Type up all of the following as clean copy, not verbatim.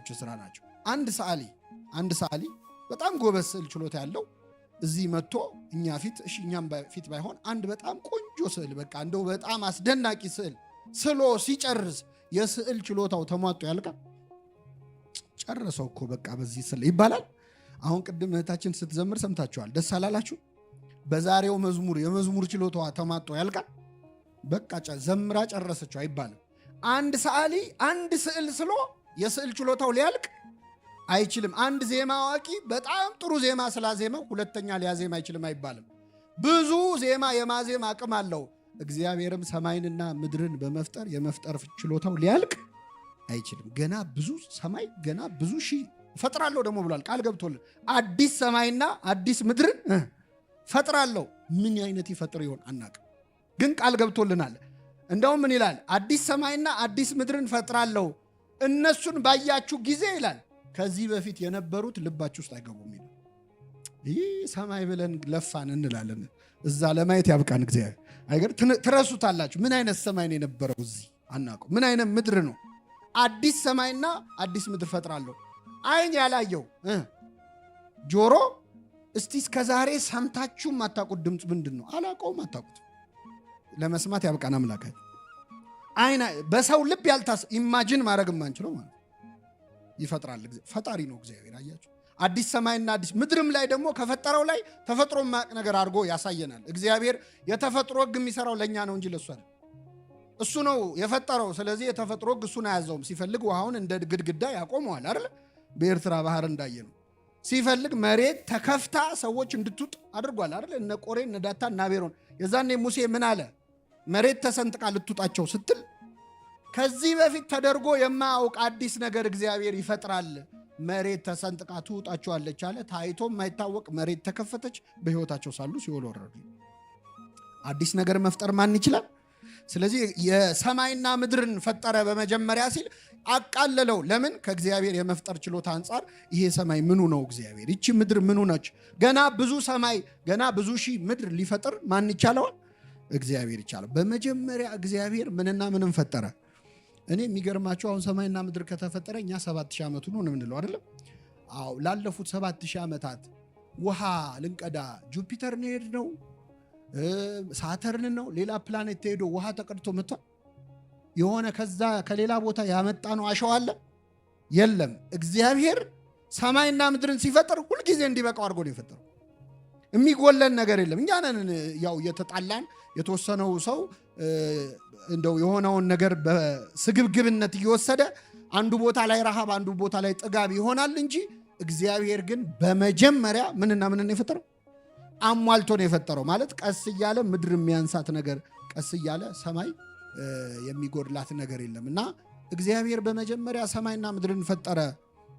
የሰዓሊዎች ስራ ናቸው። አንድ ሰዓሊ በጣም ጎበዝ ስዕል ችሎታ ያለው እዚህ መጥቶ እኛ ፊት እኛም ፊት ባይሆን አንድ በጣም ቆንጆ ስዕል በቃ እንደው በጣም አስደናቂ ስዕል ስሎ ሲጨርስ የስዕል ችሎታው ተሟጦ ያልቃል። ጨረሰው እኮ በቃ በዚህ ስዕል ይባላል። አሁን ቅድም እህታችን ስትዘምር ሰምታችኋል። ደስ አላላችሁ? በዛሬው መዝሙር የመዝሙር ችሎታዋ ተሟጦ ያልቃል። በቃ ዘምራ ጨረሰችው አይባልም። አንድ ሰዓሊ አንድ ስዕል ስሎ የስዕል ችሎታው ሊያልቅ አይችልም። አንድ ዜማ አዋቂ በጣም ጥሩ ዜማ ስላዜመው ሁለተኛ ሊያዜም አይችልም አይባልም። ብዙ ዜማ የማዜም አቅም አለው። እግዚአብሔርም ሰማይንና ምድርን በመፍጠር የመፍጠር ችሎታው ሊያልቅ አይችልም። ገና ብዙ ሰማይ ገና ብዙ ሺህ ፈጥራለሁ ደግሞ ብሏል። ቃል ገብቶልን አዲስ ሰማይና አዲስ ምድርን ፈጥራለሁ። ምን አይነት ይፈጥር ይሆን አናውቅም፣ ግን ቃል ገብቶልናል። እንደውም ምን ይላል? አዲስ ሰማይና አዲስ ምድርን ፈጥራለሁ እነሱን ባያችሁ ጊዜ ይላል ከዚህ በፊት የነበሩት ልባችሁ ውስጥ አይገቡም ይላል። ይህ ሰማይ ብለን ለፋን እንላለን። እዛ ለማየት ያብቃን እግዚአብሔር። አይገር ትረሱታላችሁ። ምን አይነት ሰማይ ነው የነበረው? እዚህ አናውቀው። ምን አይነት ምድር ነው? አዲስ ሰማይና አዲስ ምድር ፈጥራለሁ። አይን ያላየው ጆሮ እስቲ እስከዛሬ ሰምታችሁ ማታውቁት ድምፅ ምንድን ነው? አላውቀውም፣ አታውቁት። ለመስማት ያብቃን አምላካችን። አይን በሰው ልብ ኢማጂን ማድረግ የማንችለው ማለት ይፈጥራል። ፈጣሪ ነው እግዚአብሔር። አያችሁ፣ አዲስ ሰማይና አዲስ ምድርም ላይ ደግሞ ከፈጠረው ላይ ተፈጥሮ ማቅ ነገር አድርጎ ያሳየናል። እግዚአብሔር የተፈጥሮ ሕግ የሚሰራው ለእኛ ነው እንጂ ለእሱ አይደል። እሱ ነው የፈጠረው። ስለዚህ የተፈጥሮ ሕግ እሱን አያዘውም። ሲፈልግ ውሃውን እንደ ግድግዳ ያቆመዋል አይደል? በኤርትራ ባህር እንዳየ ነው። ሲፈልግ መሬት ተከፍታ ሰዎች እንድትውጥ አድርጓል አይደል? እነ ቆሬ እነ ዳታን እና አቤሮን። የዛኔ ሙሴ ምን አለ? መሬት ተሰንጥቃ ልትውጣቸው ስትል ከዚህ በፊት ተደርጎ የማያውቅ አዲስ ነገር እግዚአብሔር ይፈጥራል። መሬት ተሰንጥቃ ትውጣቸዋለች አለ። ታይቶ የማይታወቅ መሬት ተከፈተች። በሕይወታቸው ሳሉ ሲኦል ወረዱ። አዲስ ነገር መፍጠር ማን ይችላል? ስለዚህ የሰማይና ምድርን ፈጠረ በመጀመሪያ ሲል አቃለለው። ለምን? ከእግዚአብሔር የመፍጠር ችሎታ አንጻር ይሄ ሰማይ ምኑ ነው? እግዚአብሔር። ይቺ ምድር ምኑ ነች? ገና ብዙ ሰማይ ገና ብዙ ሺህ ምድር ሊፈጥር ማን ይቻለዋል? እግዚአብሔር ይቻላል። በመጀመሪያ እግዚአብሔር ምንና ምንም ፈጠረ? እኔ የሚገርማቸው አሁን ሰማይና ምድር ከተፈጠረ እኛ 7000 ዓመቱ ነው የምንለው አይደለም? አዎ፣ ላለፉት 7000 ዓመታት ውሃ ልንቀዳ ጁፒተር ሄድ ነው ሳተርን ነው ሌላ ፕላኔት ተሄዶ ውሃ ተቀድቶ መጥቷል? የሆነ ከዛ ከሌላ ቦታ ያመጣ ነው አሸዋ አለ? የለም። እግዚአብሔር ሰማይና ምድርን ሲፈጥር ሁልጊዜ እንዲበቃው አድርጎ ነው የፈጠረው። የሚጎለን ነገር የለም። እኛ ነን ያው እየተጣላን የተወሰነው ሰው እንደው የሆነውን ነገር በስግብግብነት እየወሰደ አንዱ ቦታ ላይ ረሃብ አንዱ ቦታ ላይ ጥጋብ ይሆናል እንጂ እግዚአብሔር ግን በመጀመሪያ ምንና ምንን የፈጠረው አሟልቶ ነው የፈጠረው። ማለት ቀስ እያለ ምድር የሚያንሳት ነገር ቀስ እያለ ሰማይ የሚጎድላት ነገር የለም። እና እግዚአብሔር በመጀመሪያ ሰማይና ምድርን ፈጠረ።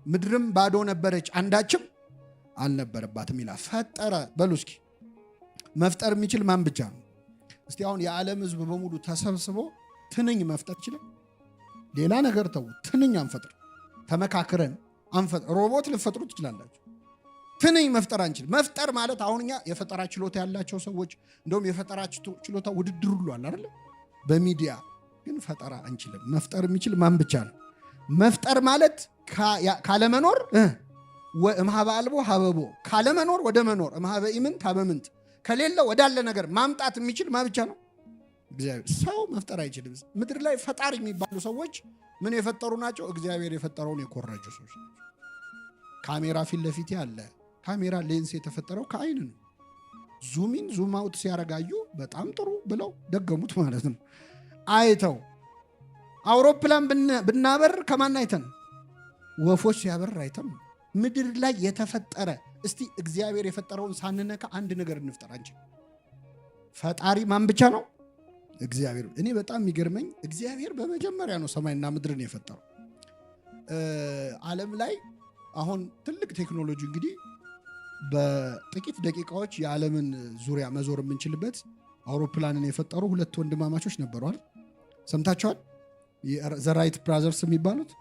ምድርም ባዶ ነበረች፣ አንዳችም አልነበረባትም ይላል። ፈጠረ በሉ እስኪ። መፍጠር የሚችል ማን ብቻ ነው? እስቲ አሁን የዓለም ሕዝብ በሙሉ ተሰብስቦ ትንኝ መፍጠር ይችላል? ሌላ ነገር ተው፣ ትንኝ አንፈጥር። ተመካክረን አንፈጥር። ሮቦት ልፈጥሩ ትችላላችሁ። ትንኝ መፍጠር አንችል። መፍጠር ማለት አሁን እኛ የፈጠራ ችሎታ ያላቸው ሰዎች እንደውም የፈጠራ ችሎታ ውድድር ሁሉ አለ አይደል? በሚዲያ ግን ፈጠራ አንችልም። መፍጠር የሚችል ማን ብቻ ነው? መፍጠር ማለት ካለመኖር እምሃበ አልቦ ሀበቦ፣ ካለመኖር ወደ መኖር እምሃበ ኢምንት ሀበምንት፣ ከሌለ ወዳለ ነገር ማምጣት የሚችል ማን ብቻ ነው? እግዚአብሔር። ሰው መፍጠር አይችልም። ምድር ላይ ፈጣሪ የሚባሉ ሰዎች ምን የፈጠሩ ናቸው? እግዚአብሔር የፈጠረውን የኮረጁ ሰዎች ናቸው። ካሜራ ፊት ለፊት ያለ ካሜራ ሌንስ የተፈጠረው ከአይን ነው። ዙሚን ዙም አውት ሲያረጋዩ በጣም ጥሩ ብለው ደገሙት ማለት ነው። አይተው አውሮፕላን ብናበር ከማን አይተን? ወፎች ሲያበር አይተን። ምድር ላይ የተፈጠረ እስቲ እግዚአብሔር የፈጠረውን ሳንነካ አንድ ነገር እንፍጠር አንቺ። ፈጣሪ ማን ብቻ ነው? እግዚአብሔር። እኔ በጣም የሚገርመኝ እግዚአብሔር በመጀመሪያ ነው ሰማይና ምድርን የፈጠረው። ዓለም ላይ አሁን ትልቅ ቴክኖሎጂ እንግዲህ በጥቂት ደቂቃዎች የዓለምን ዙሪያ መዞር የምንችልበት አውሮፕላንን የፈጠሩ ሁለት ወንድማማቾች ነበረዋል። ሰምታችኋል? ዘራይት ብራዘርስ የሚባሉት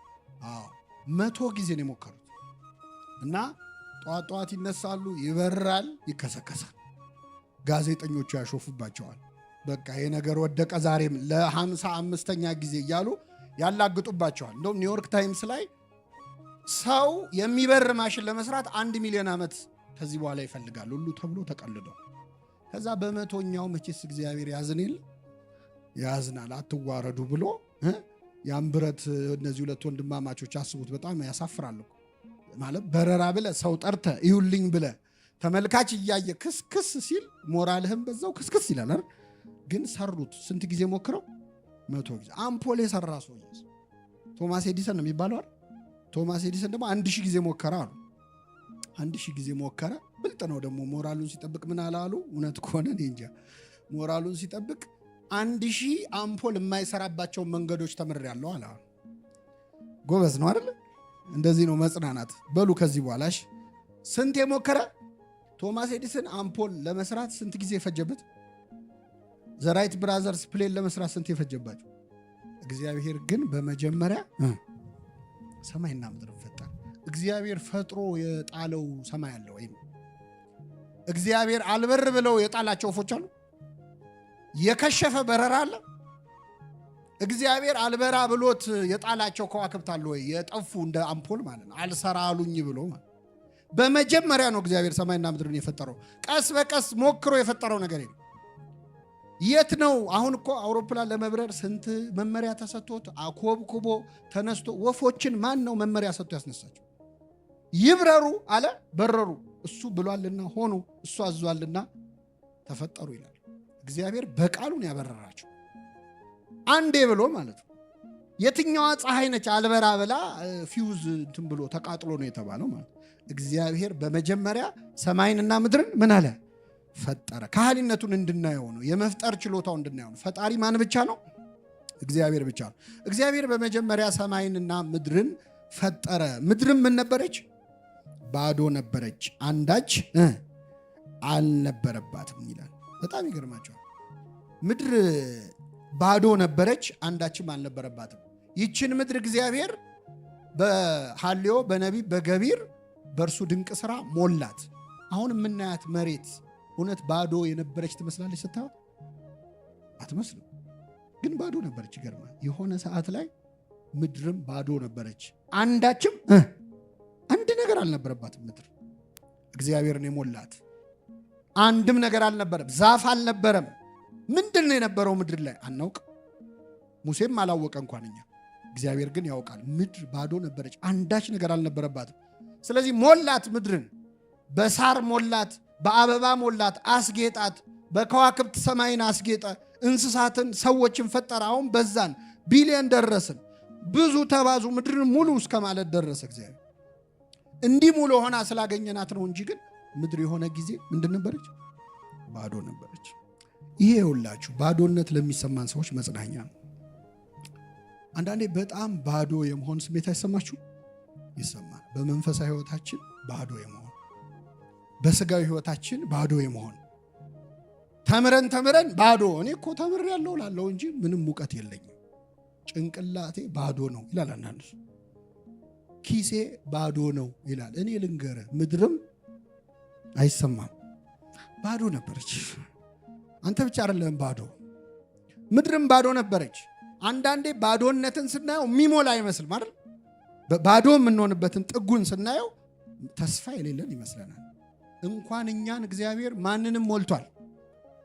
100 ጊዜ ነው የሞከሩት እና ጠዋት ይነሳሉ፣ ይበራል፣ ይከሰከሳል። ጋዜጠኞቹ ያሾፉባቸዋል። በቃ ይሄ ነገር ወደቀ ዛሬም ለ55ኛ ጊዜ እያሉ ያላግጡባቸዋል። እንደውም ኒውዮርክ ታይምስ ላይ ሰው የሚበር ማሽን ለመስራት 1 ሚሊዮን ዓመት ከዚህ በኋላ ይፈልጋል ሁሉ ተብሎ ተቀልዶ ከዛ በመቶኛው መቼስ እግዚአብሔር ያዝናል አትዋረዱ ብሎ ያን ብረት እነዚህ ሁለት ወንድማማቾች አስቡት በጣም ያሳፍራል ማለት በረራ ብለ ሰው ጠርተ ይሁልኝ ብለ ተመልካች እያየ ክስክስ ሲል ሞራልህም በዛው ክስክስ ይላል አይደል ግን ሰሩት ስንት ጊዜ ሞክረው 100 ጊዜ አምፖል የሰራ ሰው ቶማስ ኤዲሰን ነው የሚባለው አይደል ቶማስ ኤዲሰን ደግሞ 1000 ጊዜ ሞከረ አሉ 1000 ጊዜ ሞከረ ብልጥ ነው ደግሞ ሞራሉን ሲጠብቅ ምን አላሉ እውነት ከሆነ እንጃ ሞራሉን ሲጠብቅ 1000 አምፖል የማይሰራባቸው መንገዶች ተምሬያለሁ አለ ጎበዝ ነው አይደል እንደዚህ ነው መጽናናት በሉ ከዚህ በኋላሽ ስንት የሞከረ ቶማስ ኤዲሰን አምፖል ለመስራት ስንት ጊዜ ፈጀበት ዘራይት ብራዘርስ ፕሌን ለመስራት ስንት የፈጀባቸው እግዚአብሔር ግን በመጀመሪያ ሰማይና ምድር ፈጠረ እግዚአብሔር ፈጥሮ የጣለው ሰማይ አለ ወይ እግዚአብሔር አልበር ብለው የጣላቸው ወፎች አሉ የከሸፈ በረራ አለ እግዚአብሔር አልበራ ብሎት የጣላቸው ከዋክብት አሉ ወይ የጠፉ እንደ አምፖል ማለት ነው አልሰራ አሉኝ ብሎ ማለት በመጀመሪያ ነው እግዚአብሔር ሰማይና ምድርን የፈጠረው ቀስ በቀስ ሞክሮ የፈጠረው ነገር የለም የት ነው አሁን እኮ አውሮፕላን ለመብረር ስንት መመሪያ ተሰጥቶት አኮብኩቦ ተነስቶ ወፎችን ማን ነው መመሪያ ሰጥቶ ያስነሳቸው ይብረሩ አለ በረሩ እሱ ብሏልና ሆኑ እሱ አዟልና ተፈጠሩ ይላል እግዚአብሔር በቃሉን ያበረራቸው አንዴ ብሎ ማለት ነው የትኛዋ ፀሐይ ነች አልበራ ብላ ፊውዝ እንትን ብሎ ተቃጥሎ ነው የተባለው ማለት እግዚአብሔር በመጀመሪያ ሰማይንና ምድርን ምን አለ ፈጠረ ካህሊነቱን እንድናየው ነው የመፍጠር ችሎታው እንድናየው ነው ፈጣሪ ማን ብቻ ነው እግዚአብሔር ብቻ ነው እግዚአብሔር በመጀመሪያ ሰማይንና ምድርን ፈጠረ ምድርም ምን ነበረች ባዶ ነበረች አንዳች አልነበረባትም ይላል በጣም ይገርማቸዋል ምድር ባዶ ነበረች አንዳችም አልነበረባትም ይችን ምድር እግዚአብሔር በሐልዮ በነቢብ በገቢር በእርሱ ድንቅ ሥራ ሞላት አሁን የምናያት መሬት እውነት ባዶ የነበረች ትመስላለች ስታዩት አትመስልም ግን ባዶ ነበረች ይገርማል የሆነ ሰዓት ላይ ምድርም ባዶ ነበረች አንዳችም አንድ ነገር አልነበረባትም ምድር እግዚአብሔርን የሞላት አንድም ነገር አልነበረም ዛፍ አልነበረም ምንድነው የነበረው ምድር ላይ አናውቅ ሙሴም አላወቀ እንኳን እኛ እግዚአብሔር ግን ያውቃል ምድር ባዶ ነበረች አንዳች ነገር አልነበረባትም ስለዚህ ሞላት ምድርን በሳር ሞላት በአበባ ሞላት አስጌጣት በከዋክብት ሰማይን አስጌጠ እንስሳትን ሰዎችን ፈጠረ አሁን በዛን ቢሊየን ደረስን ብዙ ተባዙ ምድርን ሙሉ እስከ ማለት ደረሰ እግዚአብሔር እንዲህ ሙሉ ሆና ስላገኘናት ነው እንጂ ግን ምድር የሆነ ጊዜ ምንድን ነበረች ባዶ ነበረች ይሄ ሁላችሁ ባዶነት ለሚሰማን ሰዎች መጽናኛ ነው አንዳንዴ በጣም ባዶ የመሆን ስሜት አይሰማችሁ ይሰማል በመንፈሳዊ ህይወታችን ባዶ የመሆን በስጋዊ ህይወታችን ባዶ የመሆን ተምረን ባዶ እኔ እኮ ተምሬያለሁ ላለው እንጂ ምንም ሙቀት የለኝም ጭንቅላቴ ባዶ ነው ይላል አንዳንዱ ኪሴ ባዶ ነው ይላል እኔ ልንገረ ምድርም አይሰማም ባዶ ነበረች አንተ ብቻ አይደለም ባዶ ምድርም ባዶ ነበረች አንዳንዴ ባዶነትን ስናየው የሚሞላ አይመስልም አይደል ባዶ የምንሆንበትን ጥጉን ስናየው ተስፋ የሌለን ይመስለናል እንኳን እኛን እግዚአብሔር ማንንም ሞልቷል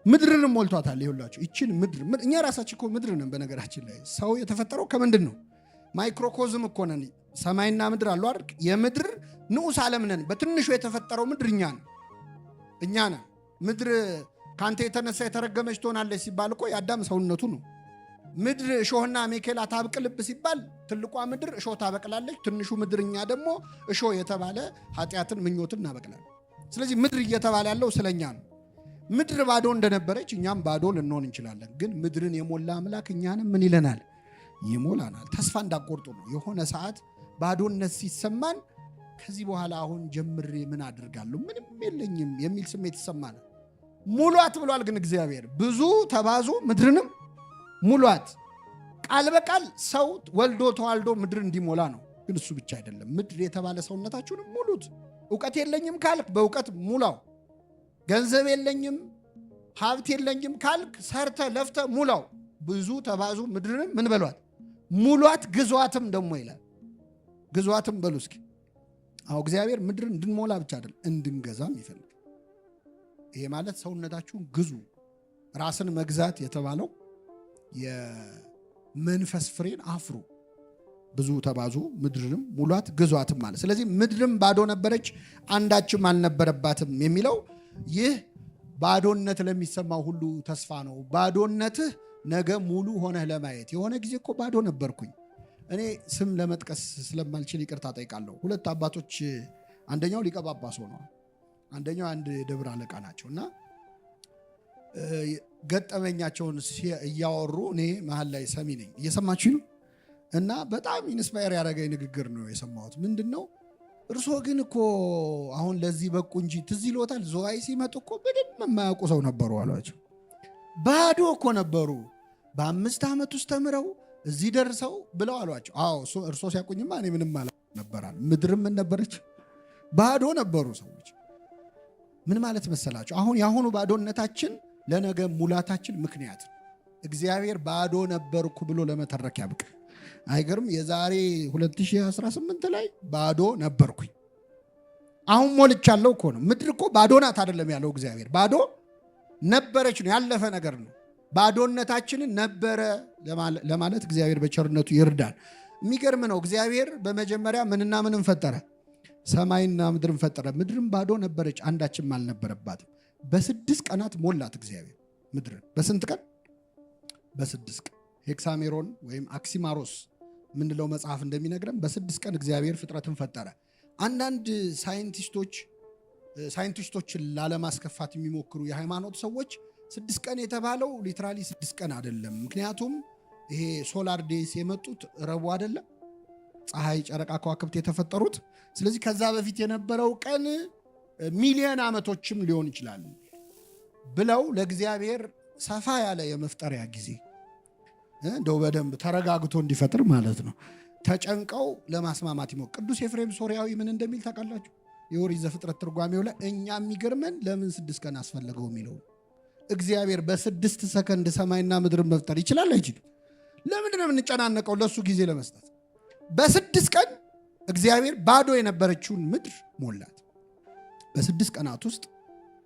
ምድርንም ሞልቷታል ይሁላችሁ ይችን ምድር እኛ ራሳችን እኮ ምድር ነን በነገራችን ላይ ሰው የተፈጠረው ከምንድን ነው ማይክሮኮዝም እኮ ነን ሰማይና ምድር አሉ አይደል የምድር ንዑስ ዓለም ነን በትንሹ የተፈጠረው ምድር እኛ ነን ምድር ካንተ የተነሳ የተረገመች ትሆናለች ሲባል እኮ ያዳም ሰውነቱ ነው ምድር እሾህና አሜከላ ታብቅልብ ሲባል ትልቋ ምድር እሾህ ታበቅላለች ትንሹ ምድርኛ ደግሞ እሾህ የተባለ ኃጢአትን ምኞትን እናበቅላለን ስለዚህ ምድር እየተባለ ያለው ስለኛ ነው ምድር ባዶ እንደነበረች እኛም ባዶ ልንሆን እንችላለን ግን ምድርን የሞላ አምላክ እኛንም ምን ይለናል ይሞላናል ተስፋ እንዳቆርጡ ነው የሆነ ሰዓት ባዶነት ሲሰማን ከዚህ በኋላ አሁን ጀምሬ ምን አድርጋለሁ ምንም የለኝም የሚል ስሜት ይሰማናል ሙሏት ብሏል ግን እግዚአብሔር ብዙ ተባዙ ምድርንም ሙሏት ቃል በቃል ሰው ወልዶ ተዋልዶ ምድር እንዲሞላ ነው ግን እሱ ብቻ አይደለም ምድር የተባለ ሰውነታችሁንም ሙሉት ዕውቀት የለኝም ካልክ በዕውቀት ሙላው ገንዘብ የለኝም ሀብት የለኝም ካልክ ሰርተ ለፍተ ሙላው ብዙ ተባዙ ምድርን ምን በሏት ሙሏት ግዟትም ደግሞ ይላል ግዟትም በሉ እስኪ እግዚአብሔር ምድርን እንድንሞላ ብቻ አይደለም እንድንገዛም ይፈልጋል። ይሄ ማለት ሰውነታችሁን ግዙ። ራስን መግዛት የተባለው የመንፈስ ፍሬን አፍሩ፣ ብዙ ተባዙ፣ ምድርንም ሙሏት፣ ግዟትም ማለት። ስለዚህ ምድርም ባዶ ነበረች፣ አንዳችም አልነበረባትም የሚለው ይህ ባዶነት ለሚሰማው ሁሉ ተስፋ ነው። ባዶነትህ ነገ ሙሉ ሆነህ ለማየት። የሆነ ጊዜ እኮ ባዶ ነበርኩኝ። እኔ ስም ለመጥቀስ ስለማልችል ይቅርታ ጠይቃለሁ። ሁለት አባቶች፣ አንደኛው ሊቀ ጳጳስ ሆነዋል፣ አንደኛው አንድ ደብር አለቃ ናቸው እና ገጠመኛቸውን እያወሩ እኔ መሀል ላይ ሰሚ ነኝ። እየሰማችሁ ነው። እና በጣም ኢንስፓየር ያደረገኝ ንግግር ነው የሰማሁት። ምንድን ነው? እርሶ ግን እኮ አሁን ለዚህ በቁ እንጂ ትዝ ይሎታል፣ ዝዋይ ሲመጡ እኮ ምንም የማያውቁ ሰው ነበሩ አሏቸው። ባዶ እኮ ነበሩ። በ5 ዓመት ውስጥ ተምረው እዚህ ደርሰው ብለው አሏቸው። እርሶ ሲያቁኝማ እኔ ምንም አላ ነበራል። ምድርም ምን ነበረች? ባዶ ነበሩ ሰዎች። ምን ማለት መሰላቸው? አሁን የአሁኑ ባዶነታችን ለነገ ሙላታችን ምክንያት ነው። እግዚአብሔር ባዶ ነበርኩ ብሎ ለመተረክ ያብቃ። አይገርም? የዛሬ 2018 ላይ ባዶ ነበርኩኝ፣ አሁን ሞልቻለሁ እኮ ነው። ምድር እኮ ባዶ ናት አይደለም ያለው እግዚአብሔር። ባዶ ነበረች ነው፣ ያለፈ ነገር ነው። ባዶነታችንን ነበረ ለማለት እግዚአብሔር በቸርነቱ ይርዳል። የሚገርም ነው። እግዚአብሔር በመጀመሪያ ምንና ምንም ፈጠረ? ሰማይና ምድርን ፈጠረ። ምድርም ባዶ ነበረች፣ አንዳችም አልነበረባትም። በ6 ቀናት ሞላት እግዚአብሔር ምድርን። በስንት ቀን? በ6 ቀን። ሄክሳሜሮን ወይም አክሲማሮስ ምንለው መጽሐፍ እንደሚነግረን በ6 ቀን እግዚአብሔር ፍጥረትን ፈጠረ። አንዳንድ ሳይንቲስቶችን ላለማስከፋት የሚሞክሩ የሃይማኖት ሰዎች 6 ቀን የተባለው ሊትራሊ 6 ቀን አይደለም። ምክንያቱም ይሄ ሶላር ዴይስ የመጡት ረቡዕ አይደለም፣ ፀሐይ፣ ጨረቃ፣ ከዋክብት የተፈጠሩት። ስለዚህ ከዛ በፊት የነበረው ቀን ሚሊዮን ዓመቶችም ሊሆን ይችላል ብለው ለእግዚአብሔር ሰፋ ያለ የመፍጠሪያ ጊዜ እንደው በደንብ ተረጋግቶ እንዲፈጥር ማለት ነው ተጨንቀው ለማስማማት ይሞክራሉ። ቅዱስ ኤፍሬም ሶርያዊ ምን እንደሚል ታውቃላችሁ? የኦሪት ዘፍጥረት ትርጓሜው ላይ እኛ የሚገርመን ለምን 6 ቀን አስፈለገው የሚለው። እግዚአብሔር በ6 ሰከንድ ሰማይና ምድርን መፍጠር ይችላል አይችልም? ለምንድን ነው የምንጨናነቀው ለሱ ጊዜ ለመስጠት? በ6 ቀን እግዚአብሔር ባዶ የነበረችውን ምድር ሞላት። በ6 ቀናት ውስጥ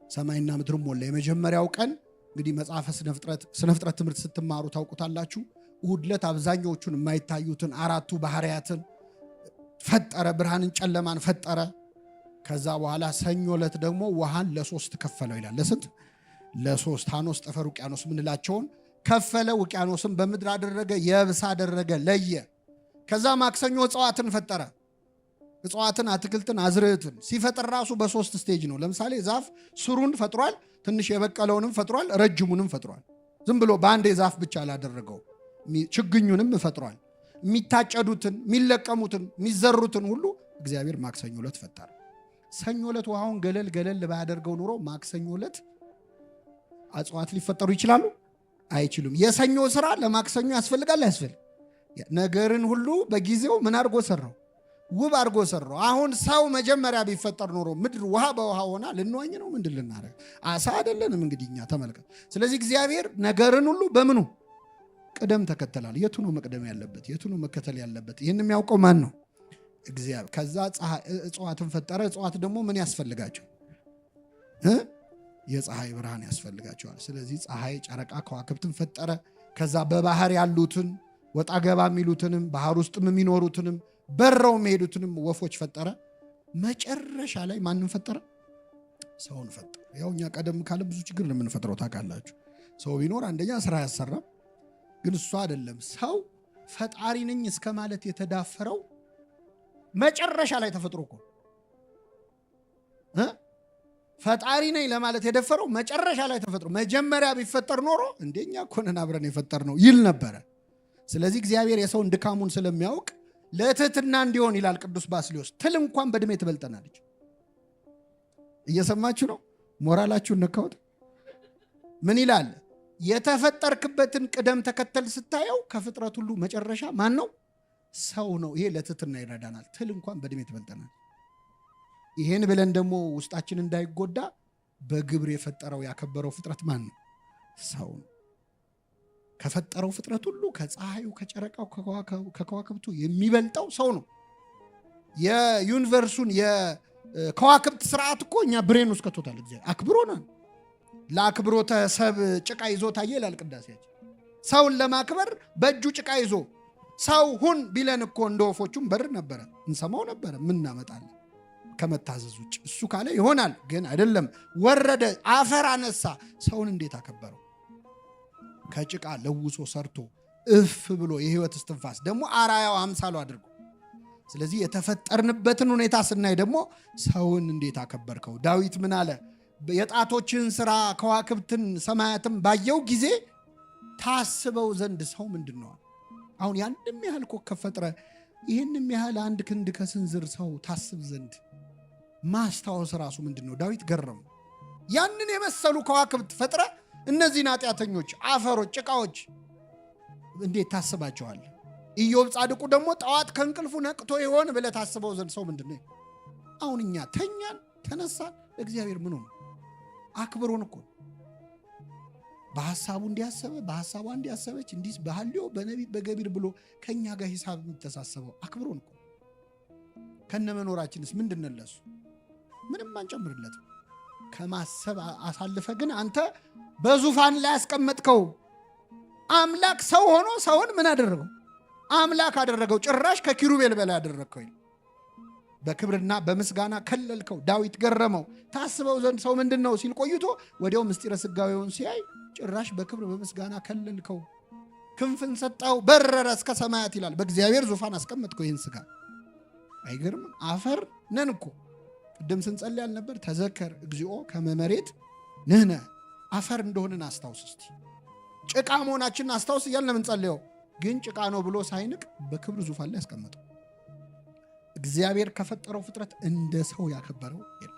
ሰማይና ምድርን ሞላ። የመጀመሪያው ቀን እንግዲህ መጽሐፈ ስነ ፍጥረት ትምህርት ስትማሩ ታውቁታላችሁ። እሁድ ዕለት አብዛኛዎቹን የማይታዩትን 4ቱ ባህርያትን ፈጠረ፣ ብርሃንን ጨለማን ፈጠረ። ከዛ በኋላ ሰኞ ዕለት ደግሞ ውሃን ለ3 ከፈለው ይላል። ለስንት? ለ3። ሃኖስ፣ ጠፈር፣ ውቅያኖስ ምንላቸውን ከፈለ። ውቅያኖስን በምድር አደረገ፣ የብስ አደረገ፣ ለየ። ከዛ ማክሰኞ እጽዋትን ፈጠረ። እጽዋትን፣ አትክልትን፣ አዝርዕትን ሲፈጥር ራሱ በ3 ስቴጅ ነው። ለምሳሌ ዛፍ ስሩን ፈጥሯል፣ ትንሽ የበቀለውንም ፈጥሯል፣ ረጅሙንም ፈጥሯል። ዝም ብሎ በአንድ ዛፍ ብቻ አላደረገው። ችግኙንም ፈጥሯል። የሚታጨዱትን፣ የሚለቀሙትን፣ የሚዘሩትን ሁሉ እግዚአብሔር ማክሰኞ ዕለት ፈጠረ። ሰኞ ዕለት ውሃውን ገለል ባያደርገው ኑሮ ማክሰኞ ዕለት እጽዋት ሊፈጠሩ ይችላሉ? አይችሉም። የሰኞ ስራ ለማክሰኞ ያስፈልጋል? አያስፈልግ? ነገርን ሁሉ በጊዜው ምን አድርጎ ሰራው? ውብ አድርጎ ሰራው። አሁን ሰው መጀመሪያ ቢፈጠር ኖሮ ምድር ውሃ በውሃ ሆና ልንዋኝ ነው? ምንድን ልናደርግ? አሳ አይደለንም እንግዲህ እኛ። ተመልከት። ስለዚህ እግዚአብሔር ነገርን ሁሉ በምኑ ቅደም ተከተላል። የቱ ነው መቅደም ያለበት? የቱ ነው መከተል ያለበት? ይህን የሚያውቀው ማን ነው? እግዚአብሔር። ከዛ እጽዋትን ፈጠረ። እጽዋት ደግሞ ምን ያስፈልጋቸው? የፀሐይ ብርሃን ያስፈልጋቸዋል። ስለዚህ ፀሐይ፣ ጨረቃ፣ ከዋክብትን ፈጠረ። ከዛ በባህር ያሉትን ወጣ ገባ የሚሉትንም ባህር ውስጥም የሚኖሩትንም በረው የሚሄዱትንም ወፎች ፈጠረ። መጨረሻ ላይ ማንን ፈጠረ? ሰውን ፈጠረ። ያው እኛ ቀደም ካለ ብዙ ችግር ነው የምንፈጥረው ታውቃላችሁ። ሰው ቢኖር አንደኛ ስራ ያሰራም፣ ግን እሱ አይደለም። ሰው ፈጣሪ ነኝ እስከ ማለት የተዳፈረው መጨረሻ ላይ ተፈጥሮ እኮ ፈጣሪ ነኝ ለማለት የደፈረው መጨረሻ ላይ ተፈጥሮ። መጀመሪያ ቢፈጠር ኖሮ እንደኛ እኮ ነን አብረን የፈጠር ነው ይል ነበረ። ስለዚህ እግዚአብሔር የሰውን ድካሙን ስለሚያውቅ ለትህትና እንዲሆን ይላል ቅዱስ ባስልዮስ። ትል እንኳን በእድሜ ትበልጠናለች። እየሰማችሁ ነው? ሞራላችሁን ነካውት። ምን ይላል? የተፈጠርክበትን ቅደም ተከተል ስታየው ከፍጥረት ሁሉ መጨረሻ ማን ነው? ሰው ነው። ይሄ ለትህትና ይረዳናል። ትል እንኳን በእድሜ ትበልጠናል። ይሄን ብለን ደግሞ ውስጣችን እንዳይጎዳ በግብር የፈጠረው ያከበረው ፍጥረት ማን ነው? ሰው ነው። ከፈጠረው ፍጥረት ሁሉ ከፀሐዩ፣ ከጨረቃው፣ ከከዋክብቱ የሚበልጠው ሰው ነው። የዩኒቨርሱን የከዋክብት ስርዓት እኮ እኛ ብሬን ውስጥ ከቶታል። እግዚአብሔር አክብሮናል። ለአክብሮተ ሰብ ጭቃ ይዞ ታየ ይላል ቅዳሴያችን። ሰውን ለማክበር በእጁ ጭቃ ይዞ ሰው ሁን ቢለን እኮ እንደ ወፎቹም በር ነበረ፣ እንሰማው ነበረ። ምን እናመጣለን ከመታዘዝ ውጭ? እሱ ካለ ይሆናል፣ ግን አይደለም። ወረደ፣ አፈር አነሳ። ሰውን እንዴት አከበረው? ከጭቃ ለውሶ ሰርቶ እፍ ብሎ የህይወት እስትንፋስ ደግሞ አራያው አምሳሉ አድርጎ። ስለዚህ የተፈጠርንበትን ሁኔታ ስናይ ደግሞ ሰውን እንዴት አከበርከው? ዳዊት ምን አለ? የጣቶችን ስራ ከዋክብትን ሰማያትን ባየው ጊዜ ታስበው ዘንድ ሰው ምንድን ነው? አሁን ያንንም ያህል ኮከብ ፈጥረ ይህንም ያህል አንድ ክንድ ከስንዝር ሰው ታስብ ዘንድ ማስታወስ ራሱ ምንድን ነው? ዳዊት ገረሙ። ያንን የመሰሉ ከዋክብት ፈጥረ እነዚህን ኃጢአተኞች አፈሮች፣ ጭቃዎች እንዴት ታስባቸዋል? ኢዮብ ጻድቁ ደግሞ ጠዋት ከእንቅልፉ ነቅቶ ይሆን ብለህ ታስበው ዘንድ ሰው ምንድን ነው? አሁን እኛ ተኛን ተነሳን፣ እግዚአብሔር ምን ሆነ? አክብሮን እኮ በሐሳቡ እንዲያሰበ በሐሳቧ እንዲያሰበች እንዲህ በሐልዮ በነቢብ በገቢር ብሎ ከኛ ጋር ሂሳብ የሚተሳሰበው አክብሮን እኮ። ከነመኖራችንስ ምንድንለሱ? ምንም አንጨምርለትም። ከማሰብ አሳልፈ ግን አንተ በዙፋን ላይ ያስቀመጥከው አምላክ ሰው ሆኖ ሰውን ምን አደረገው? አምላክ አደረገው። ጭራሽ ከኪሩቤል በላይ አደረግከው። በክብርና በምስጋና ከለልከው። ዳዊት ገረመው። ታስበው ዘንድ ሰው ምንድን ነው ሲል ቆይቶ ወዲያው ምስጢረ ስጋዌውን ሲያይ ጭራሽ በክብር በምስጋና ከለልከው። ክንፍን ሰጠው፣ በረረ እስከ ሰማያት ይላል። በእግዚአብሔር ዙፋን አስቀመጥከው ይህን ስጋ። አይገርም? አፈር ነን እኮ። ቅድም ስንጸልይ ያልነበር? ተዘከር እግዚኦ ከመ መሬት ንሕነ፣ አፈር እንደሆንን አስታውስ። እስቲ ጭቃ መሆናችንን አስታውስ እያልን ነው የምንጸልየው። ግን ጭቃ ነው ብሎ ሳይንቅ በክብር ዙፋን ላይ ያስቀመጠው። እግዚአብሔር ከፈጠረው ፍጥረት እንደ ሰው ያከበረው የለም።